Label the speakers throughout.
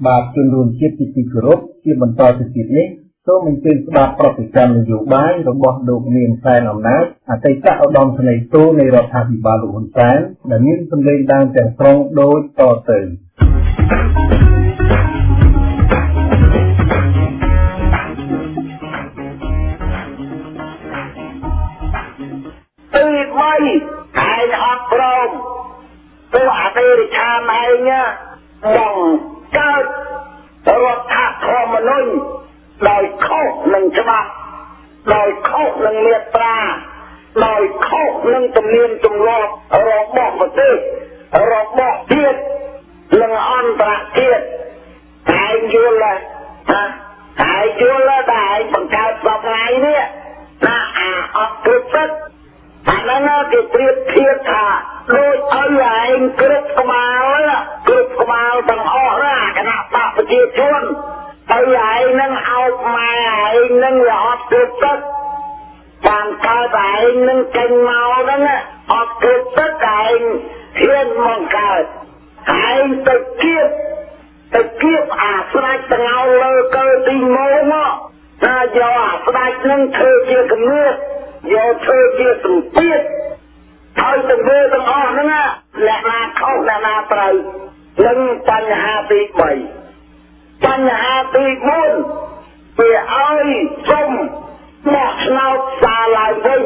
Speaker 1: បាទជនរួមជាតិជាទីគោរពជាបន្តទៅទៀតនេះសូមអញ្ជើញស្ដាប់ប្រតិកម្មនយោបាយរបស់លោកនាងសែនអំណាចអតីតឧត្តមសេនីយ៍ទូនៃរដ្ឋាភិបាលលោកហ៊ុនសែនដែលមានសម្លេងដើមទាំងស្រុងដូចតទៅ
Speaker 2: ទី3ឯងអត់ព្រមទៅអមេរិកាឯងបង្កើតរដ្ឋធម្មនុញ្ញដោយខុសនឹងច្បាប់ដោយខុសនឹងមាត្រាដោយខុសនឹងទំនៀមទម្លាប់របស់ប្រទេសរបស់ជាតិនិងអន្តរជាតិឯងយល់ទេឯងយល់តែឯងបង្កើតសពថ្ងៃនេះណាអត់គ្រប់ចិត្តអានោះគេប្រៀបធៀបថាដូចឲ្យឯងគ្រប់ក្បាលទាំងអស់ណាគណៈបកប្រជាជនទៅឯងនឹងអោបម៉ែឯងនឹងវាអត់គ្រប់ចិត្តបានកើតឯងនឹងចេញមកហ្នឹងអត់គ្រប់ចិត្តឯងហ៊ានមកកើតឯងទៅគៀបអាស្ដេចទាំងអស់លើកើទីម៉ូមកថាយកអាស្ដេចនឹងធ្វើជាគំនិតយកធ្វើជាសម្ពាធហើយទាំងវាទាំងអស់ហ្នឹងអ្នកណាខុសអ្នកណាត្រូវនឹងបញ្ហាទី3បញ្ហាទី4វាឲ្យសុំបោះឆ្នោតសារឡើងវិញ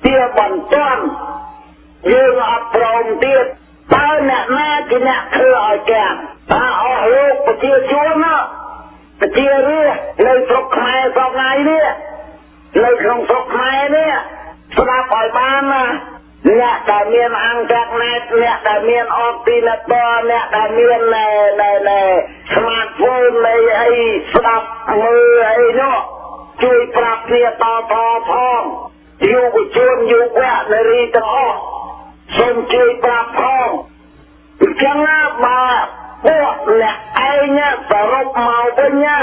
Speaker 2: ជាបន្ទាន់យើងអត់ព្រមទៀតតើអ្នកណាជាអ្នកធ្វើឲ្យទាំងថាអស់លោកប្រជាជនប្រជារាស្ត្រនៅស្រុកខ្មែរសពថ្ងៃនេះនៅក្នុងស្រុកខ្មែរនេះស្ដាប់ឲ្យបានណាអ្នកដែលមានអង្គការណេតអ្នកដែលមានអបទីណតអ្នកដែលមានស្មាតហ្វូននៃអីស្ដាប់មើលអីនោះជួយប្រាប់គ្នាតផងយុវជនយុវនារីទាំងអស់សូមជួយប្រាប់ផងអញ្ចឹងណាបើពួកអ្នកឯងសរុបមកវិញណា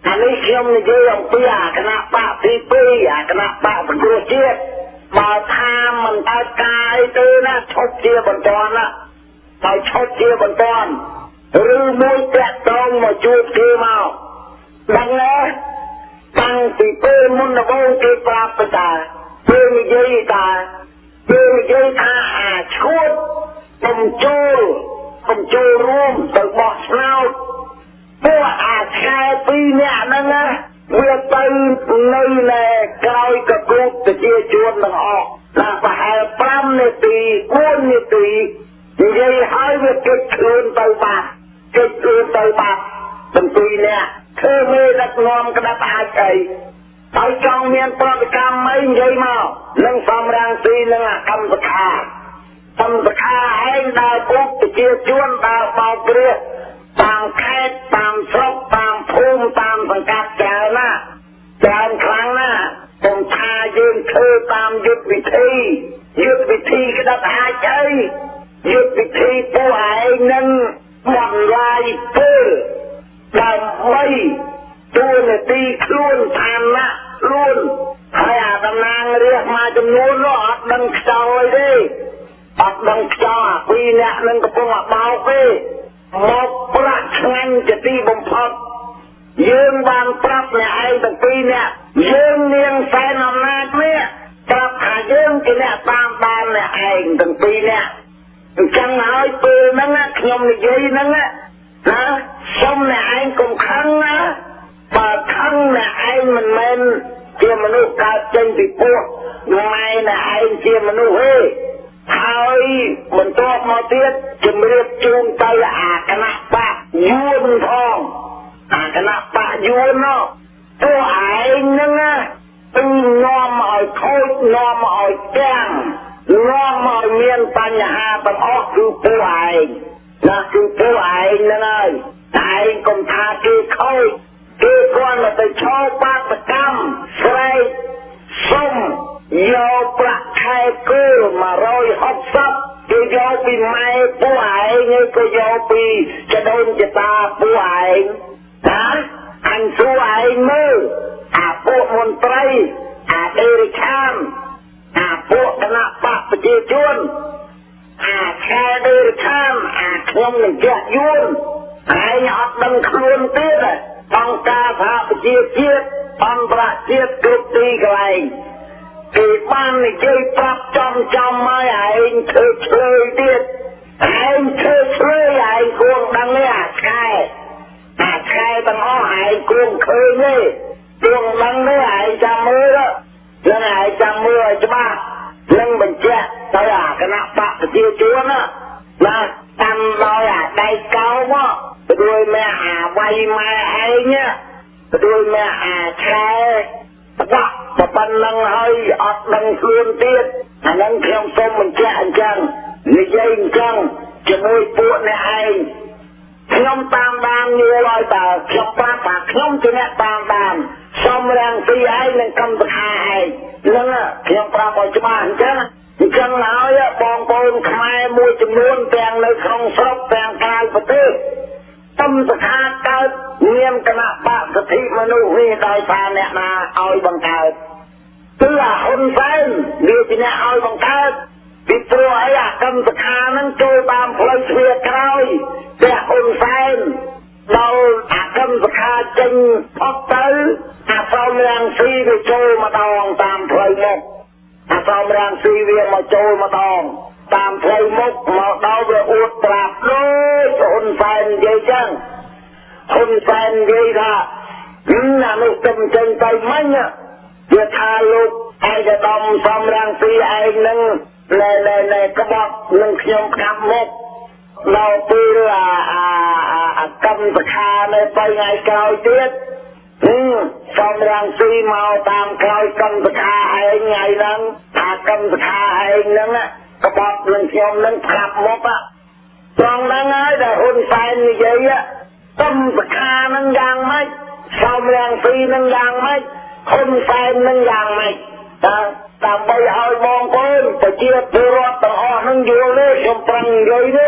Speaker 2: អានេះខ្ញុំនិយាយអំពីអាគណៈបកទី2អាគណៈបកសង្គ្រោះជាតិបើថាមិនកើតការអីទេណាឈប់ជាបន្ទាន់ណាហើយឈប់ជាបន្ទាន់ឬមួយតាក់ទងមកជួបគេមកដឹងទេតាំងពីពេលមុនដំបូងគេប្រាប់តាពេលនិយាយថាអាឈួតកុំចូលរួមទៅបោះឆ្នោតពួកអាខែ2នាក់ហ្នឹងវាទៅនៅលើក្រោយកកូតប្រជាជនទាំងអស់ដល់ប្រហែល5នាទី4នាទីនិយាយឲ្យវាគិតខ្លួនទៅបាត់ទាំងពីរនាក់ធ្វើមេដឹកនាំក្តាប់អាចអីហើយចង់មានប្រតិកម្មអីនិយាយមកនឹងសំរាំងទីនឹងអាកម្មសខាឯងដើរពុកប្រជាជនដើរបោកគ្រាតាមខេត្តតាមស្រុកតាមភូមិតាមសង្កាត់ច្រើនខ្លាំងណាស់កុំថាយើងធ្វើតាមយុទ្ធវិធីក្តាប់អាចអីយុទ្ធវិធីពួកឯងនឹងបន្លាយពេលដើម្បីទូនាទីខ្លួនឋានៈខ្លួនហើយអាតំណាងរាស្ត្រមួយចំនួននោះអត់ដឹងខ្ចោយទេអត់ដឹងខ្ចោអា2នាក់នឹងកំពុងបោកទេមកប្រាក់ឆ្ងាញ់ជាទីបំផុតយើងបានប្រាប់អ្នកឯងទាំងពីរនាក់យើងនាងសែនអំណាចនេះប្រាប់ថាយើងជាអ្នកតាមដានអ្នកឯងទាំងពីរនាក់អញ្ចឹងហើយពេលហ្នឹងខ្ញុំនិយាយហ្នឹងណាសូមអ្នកឯងកុំខឹងណាបើខឹងអ្នកឯងមិនមែនជាមនុស្សកើតចេញពីពោះម៉ែអ្នកឯងជាមនុស្សទេហើយបន្ទាប់មកទៀតជំរាបជូនទៅអាគណៈបកយួនផងអាគណៈបកយួននោះពួកឯងហ្នឹងគឺនាំឲ្យខូចនាំឲ្យទាំងនាំឲ្យមានបញ្ហាទាំងអស់គឺពួកឯងណាគឺពួកឯងហ្នឹងហើយតែឯងកុំថាគេខូចគេគាត់មកទៅឈរបាតកម្មស្រែកសុំយកប្រាក់ខែគោល160គេយកពីម៉ែពួកឯងហើយក៏យកពីចដូនចតាពួកឯងណាអញសួរឯងមើលអាពួកមន្ត្រីអាដេរិខានអាពួកគណៈបកប្រជាជនអាខែដេរិខានអាខ្ញុំនឹងជាយួនឯង ត់ដឹងខ្លួនទៀតអង្គការសហប្រជាជាតិអន្តរជាតិគ្រប់ទីកន្លែងគេបាននិយាយប្រាប់ចំឲ្យឯងធ្វើឆ្លើយទៀតឯងធ្វើឆ្លើយឯងគួរដឹងទេអាខែទាំងអស់ឯងគួរឃើញទេគួរដឹងទេឯងចាំមើលនឹងឯងចាំមើលឲ្យច្បាស់នឹងបញ្ជាក់ទៅអាគណៈបកប្រជាជនណាតាមដោយអាដៃកោមកដោយមេអាវាយម៉ែឯងដោយមេអាខែបាក់ប៉ុណ្ណឹងហើយអត់ដឹងខ្លួនទៀតអានឹងខ្ញុំសូមបញ្ជាក់អញ្ចឹងនិយាយអញ្ចឹងជាមួយពួកអ្នកឯងខ្ញុំតាមដានយល់ឲ្យតើខ្ញុំប្រាប់ថាខ្ញុំជាអ្នកតាមដានសំរាំងទីឯងនឹងកម្មសខាឯងនឹងខ្ញុំប្រាប់ឲ្យច្បាស់អញ្ចឹងហើយបងប្អូនខ្មែរមួយចំនួនទាំងនៅក្នុងស្រុកទាំងក្រៅប្រទេសកម្មសខាកើតមានគណៈបកសិទ្ធិមនុស្សនេះដោយសារអ្នកណាឲ្យបង្កើតគឺអាហ៊ុនសែនវាជាអ្នកឲ្យបង្កើតពីព្រោះអីអាកម្មសខានឹងចូលតាមផ្លូវទ្វារក្រោយតែហ៊ុនសែនដល់អាកម្មសខាចេញផុតទៅអាសំរាំងស៊ីវាចូលម្ដងតាមផ្លូវមុខអាសំរាំងស៊ីវាមកចូលម្ដងតាមផ្លូវមុខមកដល់វាអួតប្រាប់ដូចហ៊ុនសែននិយាយចឹងហ៊ុនសែននិយាយថាអានោះទៅចេញទៅមិញវាថាលោកឯកឧត្តមសំរាំងស៊ីឯងនឹងនៅក្បត់នឹងខ្ញុំកាប់មុខដល់ពេលអាកម្មសខានៅទៅថ្ងៃក្រោយទៀតសំរាំងស៊ីមកតាមក្រោយកម្មសខាឯងថ្ងៃហ្នឹងថាកម្មសខាឯងហ្នឹងក្បត់នឹងខ្ញុំនឹងកាប់មុខត្រង់ហ្នឹងហើយដែលហ៊ុនសែននិយាយកម្មសខានឹងយ៉ាងម៉េចសំរាំងស៊ីនឹងយ៉ាងម៉េចហ៊ុនសែននឹងយ៉ាងម៉េចដើម្បីឲ្យបងប្អូនប្រជាពលរដ្ឋទាំងអស់នឹងយល់ទេខ្ញុំប្រឹងនិយាយទេ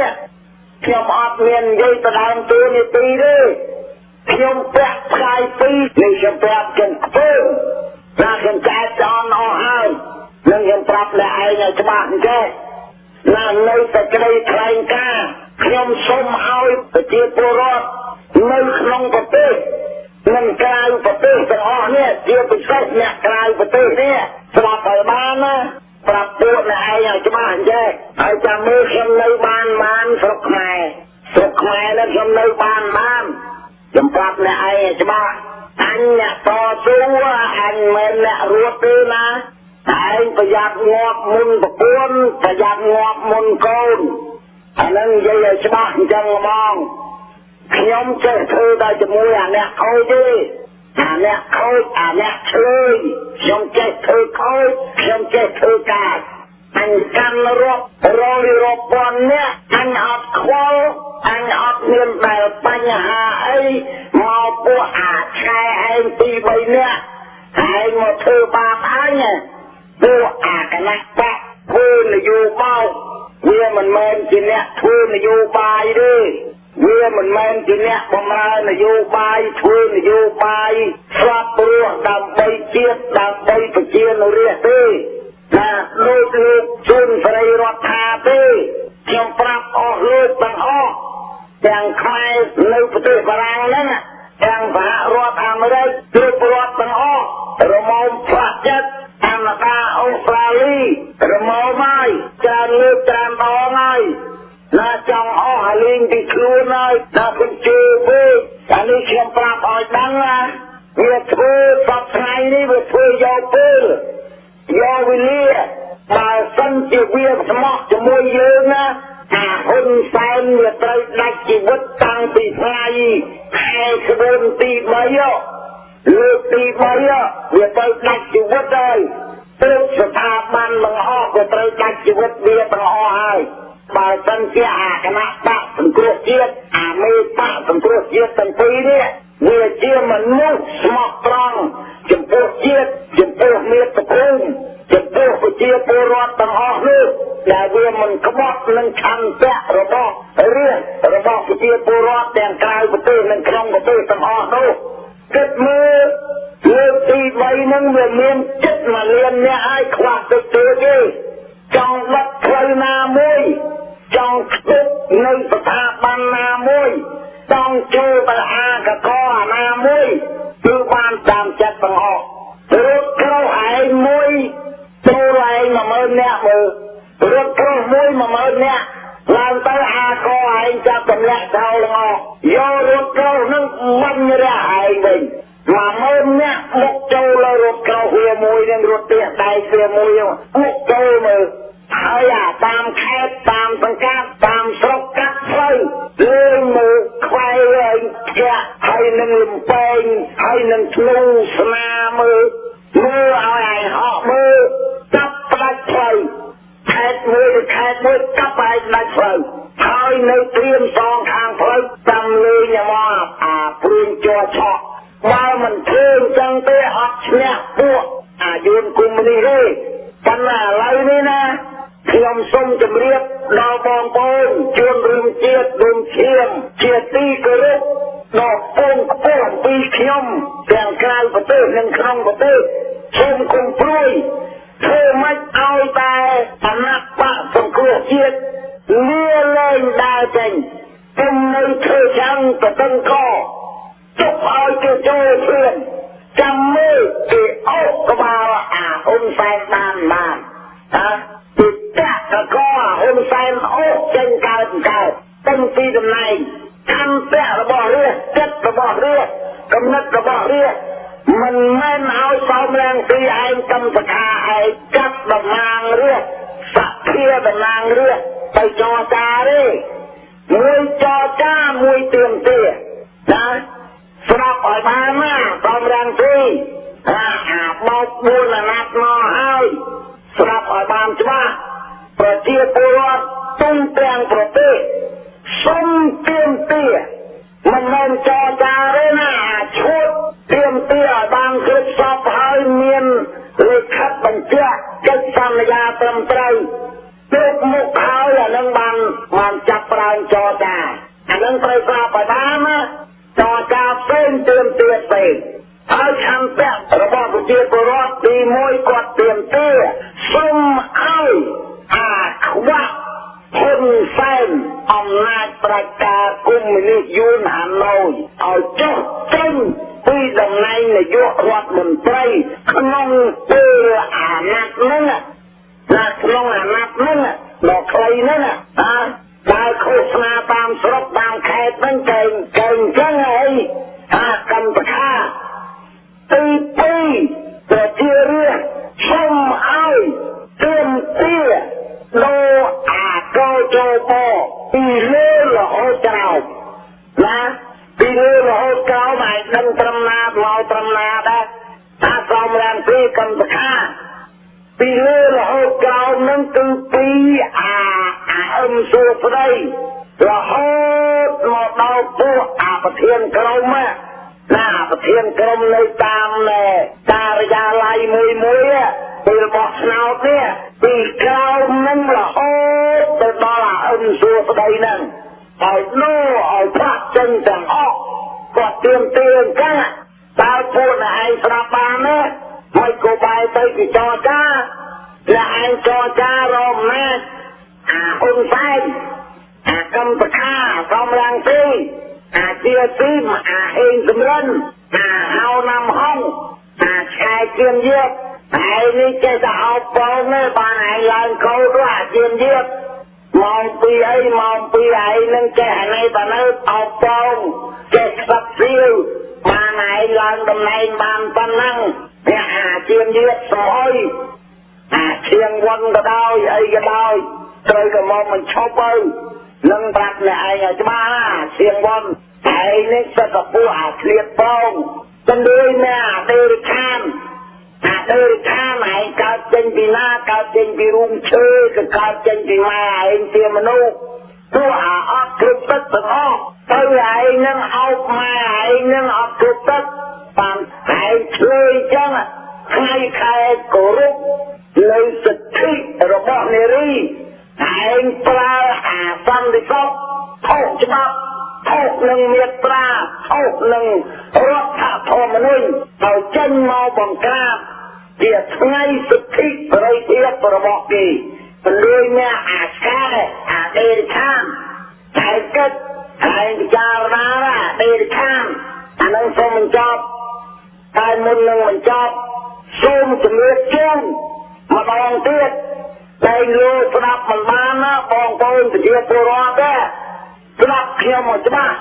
Speaker 2: ខ្ញុំអត់មាននិយាយទៅដើមតួនាទីទេខ្ញុំប្រាក់ផ្កាយពីរនេះខ្ញុំប្រាប់ចឹងខ្ពើថាខ្ញុំចែកចោលអស់ហើយនឹងខ្ញុំប្រាប់អ្នកឯងឲ្យច្បាស់អញ្ចឹងណានៅតែក្តីថ្លែងការណ៍ខ្ញុំសូមឲ្យប្រជាពលរដ្ឋនៅក្នុងប្រទេសនិងក្រៅប្រទេសទាំងអស់នេះជាពិសេសអ្នកក្រៅប្រទេសនេះស្ដាប់ឲ្យបានណាប្រាប់ពួកអ្នកឯងឲ្យច្បាស់អញ្ចឹងហើយចាំមើលខ្ញុំនៅបានស្រុកខ្មែរនឹងខ្ញុំនៅបានខ្ញុំប្រាប់អ្នកឯងឲ្យច្បាស់អញអ្នកតស៊ូអញមិនអ្នករត់ទេណាឯងប្រយ័ត្នងាប់មុនប្រពន្ធប្រយ័ត្នងាប់មុនកូនអានឹងនិយាយឲ្យច្បាស់អញ្ចឹងហ្មងខ្ញុំចេះធ្វើតែជាមួយអាអ្នកខូចទេអាអ្នកខូចអាអ្នកឆ្លើយខ្ញុំចេះធ្វើខូចខ្ញុំចេះធ្វើការអញកាន់រាប់ពាន់នាក់អញអត់ខ្វល់អញអត់មានដែលបញ្ហាអីមកពួកអាឆែឯងពីរបីនាក់ឯងមកធ្វើបាបអញពួកអាគណៈបកធ្វើនយោបាយវាមិនមែនជាអ្នកធ្វើនយោបាយទេវាមិនមែនជាអ្នកបម្រើនយោបាយធ្វើនយោបាយស្លាប់ព្រោះដើម្បីជាតិដើម្បីប្រជានុរាស្ត្រទេណាលោកជួនស្រីរដ្ឋាទេខ្ញុំប្រាប់អស់លោកទាំងអស់ទាំងខ្មែរនៅប្រទេសបារាំងហ្នឹងទាំងសហរដ្ឋអាមេរិកគ្រប់រដ្ឋទាំងអស់រមុំផ្លាស់ចិត្តកាណាដាអូស្ត្រាលីរមុំហើយច្រើនលើកច្រើនដងហើយណាចង់អស់ហើយលេងពីខ្លួនហើយណាគុំជឿពេកអានេះខ្ញុំប្រាប់ឲ្យដឹងណាវាធ្វើសពថ្ងៃនេះវាធ្វើយកពេលយកវេលាបើសិនជាវាស្មោះជាមួយយើងណាអាហ៊ុនសែនវាត្រូវដាច់ជីវិតតាំងពីថ្ងៃខែក្បួនទី3លើកទី3វាត្រូវដាច់ជីវិតហើយព្រោះស្ថាប័នទាំងអស់ក៏ត្រូវដាច់ជីវិតវាទាំងអស់ហើយបើសិនជាអាគណៈបកសង្គ្រោះជាតិអាមេបកសង្គ្រោះជាតិទាំងពីរនេះវាជាមនុស្សស្មោះត្រង់ចំពោះជាតិចំពោះមាតុភូមិចំពោះប្រជាពលរដ្ឋទាំងអស់នេះដែលវាមិនក្បត់នឹងឆន្ទៈរបស់ប្រជាពលរដ្ឋទាំងក្រៅប្រទេសនិងក្នុងប្រទេសទាំងអស់នោះគិតមើលលើកទី3នឹងវាមានចិត្ត1លានអ្នកឲ្យខ្វះទឹកទេចង់បិទផ្លូវណាមួយចង់ស្ទុកនៅស្ថាប័នណាមួយចង់ ចូលទៅអាកកអាណាមួយគឺបានតាមចិត្តទាំងអស់រត់ក្រោះឯងមួយចូលឯង10000នាក់មើលរត់ក្រោះមួយ10000នាក់ឡើងទៅអាកឯងចាប់តម្លាក់ចោលទាំងអស់យករត់ក្រោះនឹងមិនរះឯងវិញ10000នាក់មកចូលលើរត់ក្រោះវាមួយនឹងរត់ទៀតដៃវាមួយមកចូលមើលហើយអាតាមខេត្តតាមសង្កាត់តាមស្រុកកាត់ផ្លូវលើមើលខ្វែងឯងផ្ទះហើយនឹងលំពេងហើយនឹងធ្នូស្នាមើលឲ្យឯងហក់មើលចាប់ផ្ដាច់ផ្លូវខេត្តមួយចាប់ឯងផ្ដាច់ផ្លូវហើយនៅត្រៀមសងខាងផ្លូវចាំលេងមកអាព្រួយជាប់ឆក់បើមិនធ្វើអញ្ចឹងទេអត់ឈ្នះពួកអាយុនគុំនេះទេប៉ុន្តែឥឡូវនេះណាខ្ញុំសូមជម្រាបដល់បងប្អូនជនរួមជាតិរួមឈាមជាទីគោរពដល់ពងខ្ពស់អំពីខ្ញុំទាំងក្រៅប្រទេសនិងក្នុងប្រទេសសូមគុំព្រួយធ្វើម៉េចឲ្យតែអាណត្តិបកសង្គ្រោះជាតិលាលែងដើរចេញគុំនៅធ្វើយ៉ាងទៅទាំងកចុះឲ្យគេចូលព្រៀនចាំមើលគេអុកក្បាលអាហ៊ុនសែនបានហាពីតាក់ក៏ហ៊ុនសែនអូចេញកើតតាំងពីតំណែងកម្មពៈរបស់រាជចិត្តរបស់រាជកំណត់របស់រាជមិនមែនឲ្យសមរាំងទីឯងកម្មសខាឯងចាត់តំណាងរាជសភាតំណាងរាជទៅចរចាទេមួយចរចាមួយទៀមទាណាស្រាប់ឲ្យបានណាសមរាំងទីអាបោក4អាណត្តិមកហើយស្រាប់ឲ្យបានច្បាស់ប្រជាពលរដ្ឋទូទាំងប្រទេសសុំទៀមទាមិនមែនចរចាទេណាឈួតទៀមទាឲ្យបានគ្រប់សពហើយមានលិខិតបញ្ជាក់កិច្ចសន្យាត្រឹមត្រូវគ្រប់មុខហើយអានឹងបានចាប់ផ្ដើមចរចាអានឹងត្រូវស្រាប់ឲ្យបានណាចរចាផ្សេងទៀមទាផ្សេងហើយខន្តិរបស់ប្រជាពលរដ្ឋទី1គាត់ទៀមទាសូមឲ្យអាខ្វះហ៊ុនសែនអំណាចប្រជាកុម្មុយនីសយួនហាណូយឲ្យចុះចេញពីតំណែងនាយករដ្ឋមន្ត្រីក្នុងពេលអាណត្តិហ្នឹងក្នុងអាណត្តិហ្នឹងដល់ខ្លីហ្នឹងដែលឃោសនាតាមស្រុកតាមខេត្តហ្នឹងកែងអញ្ចឹងហើយកម្មបខាទី2ប្រជារាស្ត្រសូមឲ្យទៀមទាដល់អាកោចោបពីលើរហូតក្រោមណាពីលើរហូតក្រោមឲ្យដឹងត្រឹមណាមកត្រឹមណាដែរថាសមរាំងពីកម្មបខាពីលើរហូតក្រោមនឹងគឺពីអាអឹមសួស្ដីរហូតមកដល់ពួកអាប្រធានក្រុមណាប្រធានក្រុមនៅតាមការិយាល័យមួយពីរបស់ស្នោតនេះពីក្រោមនឹងរហូតទៅដល់អាអឹមសួស្ដីហ្នឹងឲ្យនោះឲ្យប្រាក់ចេញទាំងអស់គាត់ទៀមទាអញ្ចឹងតើពួកអ្នកឯងស្រាប់បានទេមិនក៏បែរទៅពីចរចាអ្នកឯងចរចារំណាស់អាហ៊ុនសែនអាកម្មបខាសំរាំងទីអាជាទីអាហេងសំរិនអាហៅណាំហុងអាឆ្កែជឿនយប់ហើយនេះចេះតែអោបបងនេះបានឯងឡើងកោទៅអាជឿនយប់មកពីអីមកពីឯងនឹងចេះអានេះបានទៅអោបបងចេះស្បសៀវបានឯងឡើងតំណែងបានប៉ុណ្ណឹងតែអាជឿនយប់ស្អុយអាឈៀងវ័នក៏ដោយអីក៏ដោយត្រូវក៏មកមិនឈប់ទៅនឹងប្រាប់អ្នកឯងឲ្យច្បាស់ណាឈៀងវ័នឯងនេះសត្វពួកអាឃ្លៀតបងទៅដូចណាអដេរិខានឯងកើតចេញពីណាកើតចេញពីរូងឈើក៏កើតចេញពីម៉ែឯងជាមនុស្សពួកអាអត់គ្រប់ទឹកទាំងអស់ទៅឯងនឹងអោបម៉ែឯងនឹងអត់គ្រប់ទឹកបានឯងឆ្លើយចឹងថ្ងៃខែគោរពលើសិទ្ធិរបស់នារីឯងប្រើអាសន្តិសុខខុសច្បាប់ខុសនឹងមាត្រាខុសនឹងរដ្ឋធម្មនុញ្ញឲ្យចេញមកបង្ក្រាបជាថ្ងៃសិទ្ធិសេរីភាពរបស់គេពលរដ្ឋអ្នកអាស្កាអាអេរិខានតែគិត ហើយពិចារណាដេរខានអានឹងសូមបញ្ចប់តែមុននឹងបញ្ចប់សូមជំរាបជូនម្ដងទៀតតែលោកស្ដាប់មិនបានណាបងប្អូនប្រជាពលរដ្ឋដែរស្ដាប់ខ្ញុំមកច្បាស់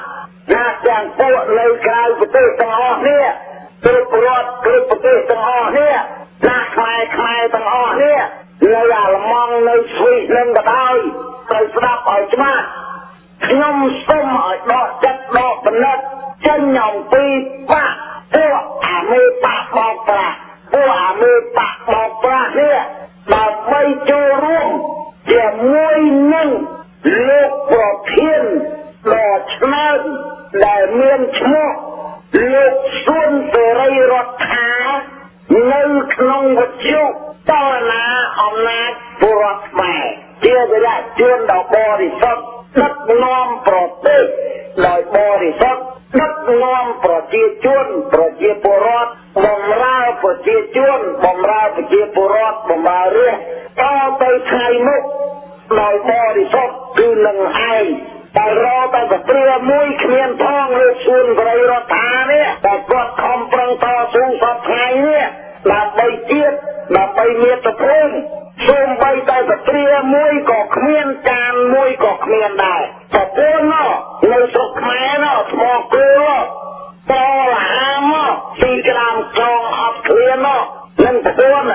Speaker 2: ណាទាំងពួកនៅក្រៅប្រទេសទាំងអស់នេះគ្រប់រដ្ឋគ្រប់ប្រទេសទាំងអស់នេះណាខ្មែរទាំងអស់នេះនៅអាល្លឺម៉ង់នៅស្វីសនឹងក៏ដោយត្រូវស្ដាប់ឲ្យច្បាស់ខ្ញុំសូមឲ្យដកចិត្តដកបំណិតចេញអំពីបាក់ពួកអាមេបាក់បោកប្រាស់ពួកអាមេបាក់បោកប្រាស់នេះដើម្បីចូលរួមជាមួយនឹងលោកប្រធានដ៏ឆ្នើមដែលមានឈ្មោះលោកសួនសេរីរដ្ឋានៅក្នុងវិទ្យុតឡាអំណាចពលរដ្ឋខ្មែរជាវិរៈជួនដ៏បរិសុទ្ធដឹកនាំប្រទេសដោយបរិសុទ្ធដឹកនាំប្រជាជនប្រជាពលរដ្ឋបម្រើប្រជាជនបម្រើប្រជាពលរដ្ឋបម្រើរាស្ត្រតទៅថ្ងៃមុខដោយបរិសុទ្ធគឺនឹងឯងតែរកតែស្ត្រីមួយគ្មានផងលោកសួនសេរីរដ្ឋានេះតែគាត់ខំប្រឹងតស៊ូសពថ្ងៃនេះដើម្បីជាតិដើម្បីមាតុភូមិសូម្បីតែស្ត្រីមួយក៏គ្មានការមួយក៏គ្មានដែរប្រពន្ធនៅស្រុកខ្មែរថ្មគោលតឡាមកទីក្រាមចងអត់ឃ្លាននឹងប្រពន្ធ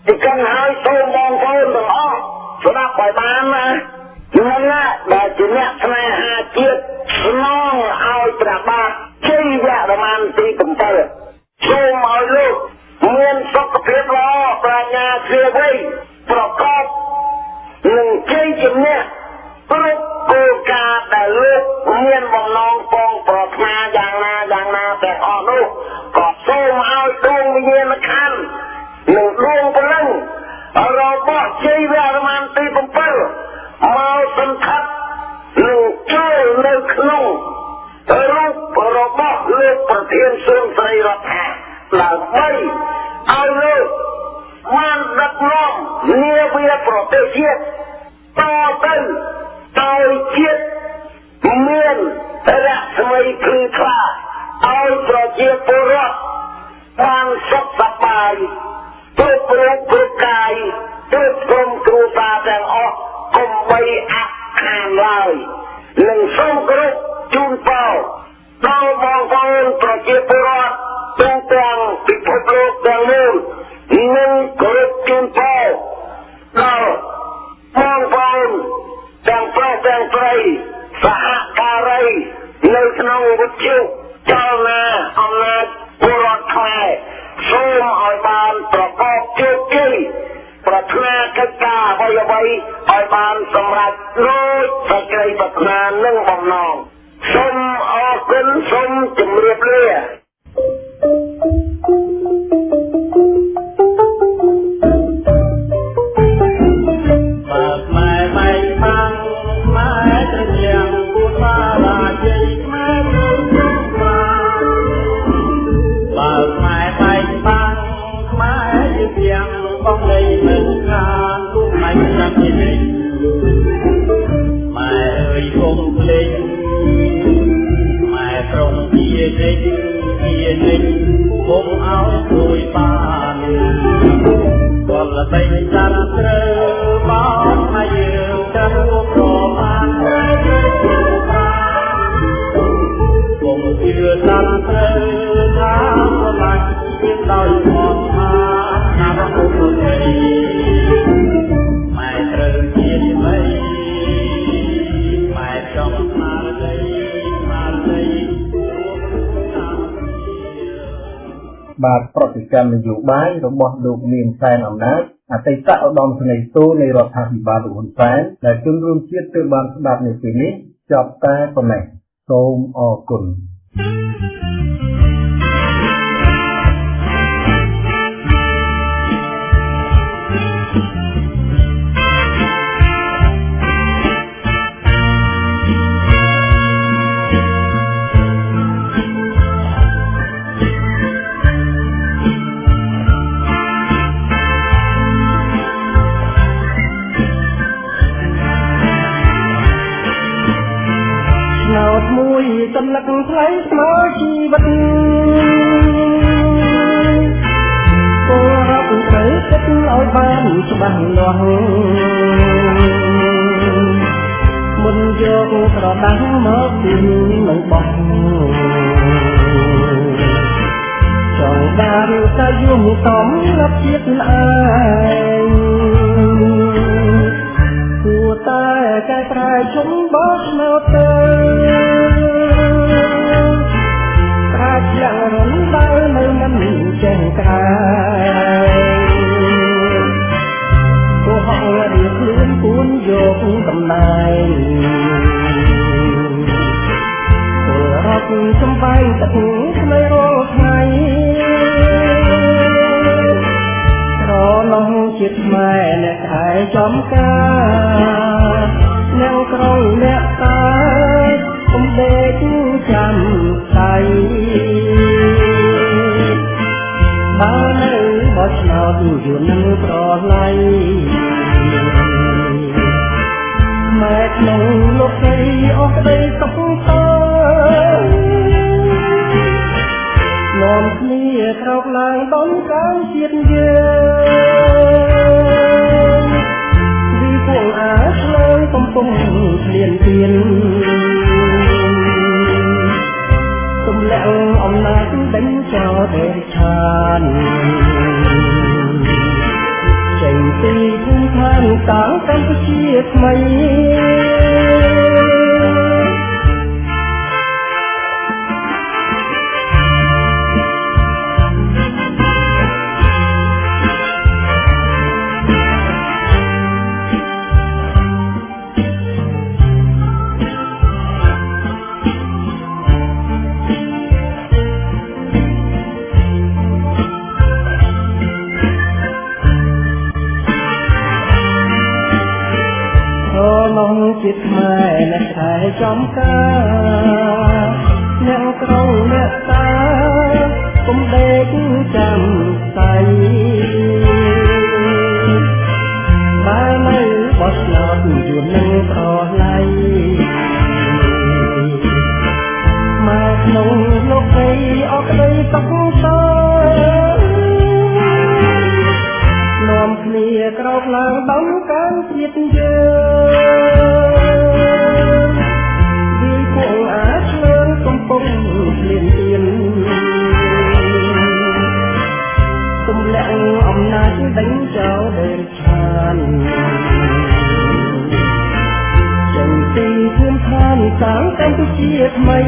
Speaker 2: ទីកណ្ហើយសូមបងប្អូនទាំងអស់ស្ដាប់ឲ្យបានណានឹងដែលជាអ្នកស្នេហាជាតិស្នងឲ្យព្រះបាទជ័យវរ្ម័នទី7សូមឲ្យលោកមានសុខភាពល្អប្រាជ្ញាជ្រាលជ្រៅប្រកបនឹងជ័យជំនះគ្រប់គោលការណ៍ដែលលោកមានបំណងពងប្រាថ្នាយ៉ាងណាទាំងអស់នោះក៏សូមឲ្យដួងវិញ្ញាណក្ខន្ធនិងដួងព្រលឹងរបស់ជ័យវរ្ម័នទី7មកសន្តិដ្ឋនឹងចូលនៅក្នុងរូបរបស់លោកប្រធានសួនសេរីរដ្ឋាដើម្បីឲ្យលោកបានដឹកនាំនាវាប្រទេសជាតិតទៅឲ្យជាតិមានរស្មីភ្លឺថ្លាឲ្យប្រជាពលរដ្ឋបានសុខសប្បាយគ្រប់រូបគ្រប់កាយគ្រប់ក្រុមគ្រួសារទាំងអស់កុំបីអាក់ខានឡើយនឹងសូមគោរពជូនពរដល់បងប្អូនប្រជាពលរដ្ឋទូទាំងពិភពលោកទាំងមូលនឹងគោរពជូនពរដល់បងប្អូនទាំងប្រុសទាំងស្រីសហការីនៅក្នុងវិទ្យុចលនាអំណាចពលរដ្ឋខ្មែរសូមឲ្យបានប្រកបជោគជ័យប្រាថ្នាកិច្ចការអ្វីឲ្យបានសម្រេចដូចសេចក្តីប្រាថ្នានិងបំណងសូមអរគុណសូមជម្រាបលាគុំឲ្យជួយបានគាត់ល្បីចាត់ត្រូវបានមកយើងចាត់រួមរបានគុំជឿចាត់ត្រូវថាប្រឡាក់មានដោយអត់មកណាស់គុំទៅម៉ែត្រូវជាថ្មីម៉ែចង់ស្មារតី
Speaker 1: បាទប្រតិកម្មនយោបាយរបស់លោកមានសែនអំណាចអតីតឧត្តមសេនីយ៍ទូនៃរដ្ឋាភិបាលលោកហ៊ុនសែនដែលជនរួមជាតិទើបបានស្ដាប់នៅពេលនេះចប់តែប៉ុណ្ណេះសូមអរគុណ
Speaker 3: ថ្លៃស្មើជីវិតពលរដ្ឋត្រូវគិតឲ្យបានច្បាស់លាស់មុនយកក្រដាស់មកពីនឹងបោះចង់បានតែយំតំlậpជាតិឯងគួរតែកែប្រែជុំបោះឆ្នោតទៅប្រាជ្ញារំដើនៅមិនចេះក្រែគោហងរៀបខ្លួនគួនយកតំណែងពលរដ្ឋសំបែងទឹកស្មីរាល់ថ្ងៃនំជាតិខ្មែរអ្នកឯចំការអ្នកក្រុងអ្នកតាគុំដេកចាំដៃបើនៅបោះឆ្នោតយួននឹងប្រឡ័យម៉ែក្នុងលោកស្រីអស់ក្តីសុខសោនាំគ្នាក្រោកឡើងដំកើងជាតិយើងvìពួកអាឆ្លើយកំពុងឃ្លានទៀនទម្លាក់អំណាចដេញចោលទេឆានចេញពីភូមិឋានតាំងកម្ពុជាថ្មីជាតិខ្មែរអ្នកខែចំការអ្នកក្រុងអ្នកតាគុំដេកចាំដៃបើនៅបោះឆ្នោតយួននឹងប្រឡ័យមកក្នុងលោកស្រីអស់ក្តីសុខសោនាំគ្នាក្រោកឡើងដំកើងជាតិយើងពីពួកអាឆ្លើងកំពុងឃ្លានទៀនទម្លាក់អំណាចដេញចោលដេញឆានចេញពីភូមិឋានតាំងកម្ពុជាថ្មី